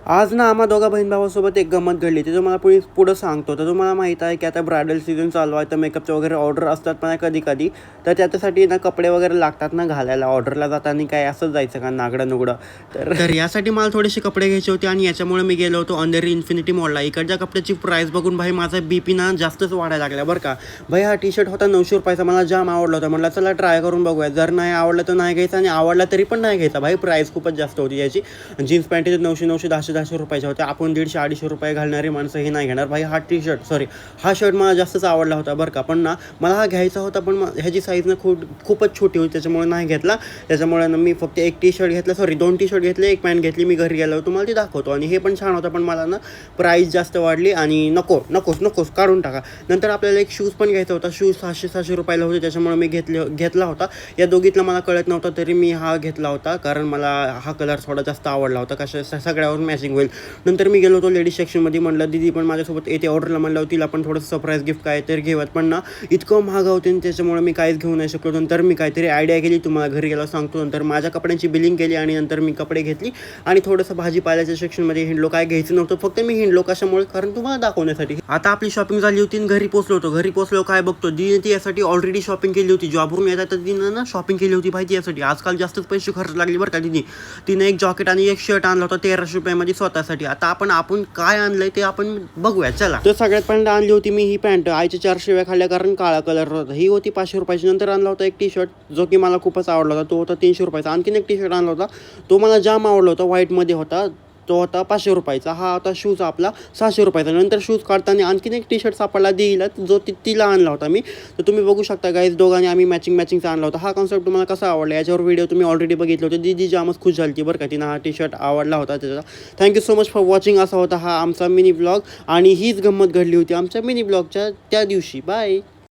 आज ना आम्हा दोघा बहीण भावासोबत एक गंमत घडली ती तुम्हाला पुढं सांगतो. तर तुम्हाला माहीत आहे की आता ब्रायडल सीझन चालू आहे, तर मेकअपचे वगैरे ऑर्डर असतात पण कधी कधी. तर त्याच्यासाठी ना कपडे वगैरे लागतात ना घालायला, ऑर्डरला जाताना काय असंच जायचं का नागडं नुगडं. तर यासाठी मला थोडेसे कपडे घ्यायचे होते आणि याच्यामुळे मी गेलो होतो अंधेरी इन्फिनिटी मॉलला. इकडच्या कपड्याची प्राईस बघून भाई माझा BP ना जास्तच वाढायला लागला बरं का. भाई हा टी शर्ट होता 900 रुपयाचा, मला जाम आवडला होता. म्हटलं चला ट्राय करून बघूया, जर नाही आवडलं तर नाही घ्यायचा आणि आवडला तरी पण नाही घ्यायचा. भाई प्राईस खूपच जास्त होती याची. जीन्स पॅन्ट 900 1000 रुपयाच्या होत्या. आपण 150-250 रुपये घालणारी माणसं हे नाही घेणार भाई. हा शर्ट मला जास्तच आवडला होता बरं का. पण ना मला हा घ्यायचा होता, पण ह्याची साईज ना खूपच छोटी होती, त्याच्यामुळे नाही घेतला. त्याच्यामुळे ना मी फक्त एक टी शर्ट घेतला, 2 टी शर्ट घेतले, एक पॅन्ट घेतली. मी घरी गेलो तुम्हाला ती दाखवतो. आणि हे पण छान होतं, पण मला ना प्राईस जास्त वाढली आणि नकोच काढून टाका. नंतर आपल्याला एक शूज पण घ्यायचा होता. शूज 600 रुपयाला होते, त्याच्यामुळे मी घेतला होता. या दोघीतला मला कळत नव्हतं, तरी मी हा घेतला होता, कारण मला हा कलर थोडा जास्त आवडला होता. सगळ्यावर मॅचिंग होईल. नंतर मी गेलो होतो लेडीज सेक्शनमध्ये. म्हटलं दीदी पण माझ्यासोबत येते ऑर्डरला, म्हणलं तिला पण थोडंसं सरप्राईज गिफ्ट काय तर घेऊयात. पण ना इतकं महाग होते, त्याच्यामुळे मी काहीच घेऊ नाही शकलो. नंतर मी काहीतरी आयडिया केली, तुम्हाला घरी गेला सांगतो. नंतर माझ्या कपड्यांची बिलिंग केली आणि नंतर मी कपडे घेतली आणि थोडंसं भाजीपाल्याच्या सेक्शनमध्ये हिंडलो. काय घ्यायचं नव्हतं, फक्त मी हिंडलो कशामुळे, कारण तुम्हाला दाखवण्यासाठी. आता आपली शॉपिंग झाली होती, घरी पोचलो काय बघतो दी ती यासाठी ऑलरेडी शॉपिंग केली होती. जॉबवरून येतात तर तिनं ना शॉपिंग केली होती भाई यासाठी. आजकाल जास्तच पैसे खर्च लागले बरं का तिने एक जॉकेट आणि एक शर्ट आणला होता 1300 रुपयामध्ये स्वतःसाठी. आता आपण काय आणलंय ते आपण बघूया चला. तर सगळ्यात पहिल्यांदा आणली होती मी ही पॅन्ट. आईच्या 4 शिव्या खाल्ल्या, कारण काळा कलर होता. ही होती 500 रुपयाची. नंतर आणला होता एक टी शर्ट, जो की मला खूपच आवडला होता, तो होता 300 रुपयाचा. आणखीन एक टी शर्ट आणला होता, तो मला जाम आवडला होता, व्हाईटमध्ये होता, तो होता 500 रुपयाचा. हा होता शूज आपला 600 रुपयाचा. नंतर शूज काढताना आणखीन एक टी शर्ट सापडला दिला, जो तिला आणला होता मी. तर तुम्ही बघू शकता गाईज, दोघांनी आम्ही मॅचिंगचा आणला होता. हा कॉन्सेप्ट तुम्हाला कसा आवडला याच्यावर व्हिडिओ तुम्ही ऑलरेडी बघितले होते. दीदी जामच खुश झाली बरं का, तिनं हा टी शर्ट आवडला होता त्याचा. Thank you so much for watching. असा होता हा आमचा मिनी ब्लॉग आणि हीच गंमत घडली होती आमच्या मिनी ब्लॉगच्या त्या दिवशी. बाय.